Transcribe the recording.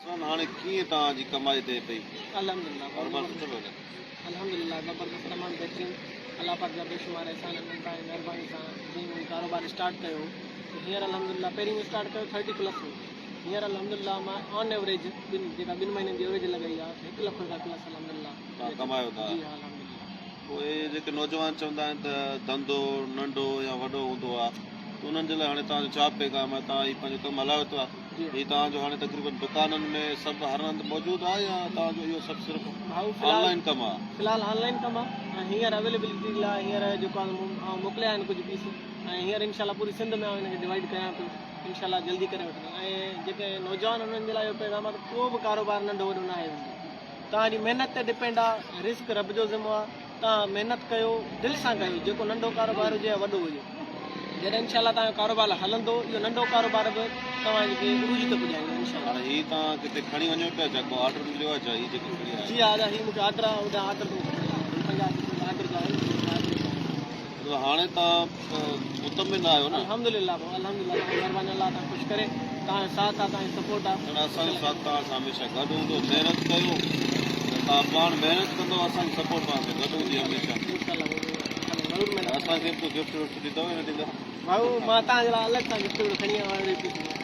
हाणे कीअं तव्हांजी कमाई थिए पई? अल्हम्दुलिल्लाह कारोबार सुठो पियो हले? अल्हम्दुलिल्लाह ज़बरदस्त तमामु बहितरीन अल्लाह पाक जा बेशुमार एहसान आहिनि तव्हांजी महिरबानी सां जीअं कारोबार स्टार्ट कयो त हींअर अल्हम्दुलिल्लाह पहिरीं में स्टार्ट कयो 30+ में हींअर अल्हम्दुलिल्लाह मां ऑन एवरेज जेका 2 महीननि जी एवरेज लॻाई आहे 1 लख रुपया प्लस अल्हम्दुलिल्लाह तव्हां कमायो था? जी हा अल्हम्दुलिल्लाह। पोइ जेके नौजवान चवंदा आहिनि त धंधो नंढो या वॾो हूंदो आहे त उन्हनि जे लाइ हाणे तव्हांजो छा पैगाम आहे? तव्हां हीउ पंहिंजो कमु हलायो था, जी हीउ तव्हांजो हाणे तक़रीबन दुकाननि में सभु हर हंधि मौजूदु आहे या तव्हांजो इहो सभु सिर्फ़ु भाऊ ऑनलाइन कमु आहे? फ़िलहालु ऑनलाइन कमु आहे ऐं हींअर अवेलेबिलिटी लाइ हींअर जेको आहे मोकिलिया आहिनि कुझु पीस ऐं हींअर इनशाला पूरी सिंध में हिनखे डिवाइड कयां पियो इनशाला जल्दी करे वठंदुमि। ऐं जेके नौजवान उन्हनि जे लाइ इहो पैगाम आहे त को बि कारोबार नंढो वॾो न आहे तव्हांजी महिनत ते डिपेंड आहे, रिस्क रब जो ज़िम्मो आहे। तव्हां महिनत कयो, दिलि सां कयो, जेको नंढो कारोबार हुजे या वॾो हुजे, जॾहिं इनशाला तव्हांजो कारोबार हलंदो इहो नंढो कारोबार बि तव्हांखे उरूज ते पुॼाईंदो इनशाला। हाणे हीउ तव्हां किथे खणी वञो पिया छा? को ऑर्डर मिलियो आहे छा? हीउ जेकी खणी आहे जी हा हीउ मूंखे ऑर्डर आहे होॾां ऑर्डर ऑर्डर जो आहे मतिलबु हाणे तव्हां मुतमिन आहियो न? अल्हम्दुलिल्लाह भाउ अल्हम्दुलिल्लाह महिरबानी अल्लाह तव्हां ख़ुशि करे तव्हांजो साथ आहे तव्हांजो सपोर्ट आहे। असांजो साथ तव्हां सां हमेशह गॾु हूंदो। महिनत कयो त तव्हां पाण महिनत कंदो, असांजो सपोर्ट तव्हां सां गॾु हूंदी हमेशह। ज़रूरु महिनत असांखे बि गिफ्ट विफ्ट ॾींदव या न ॾींदव? भाऊ मां तव्हांजे लाइ अलॻि सां गिफ्ट खणी आयो आहियां।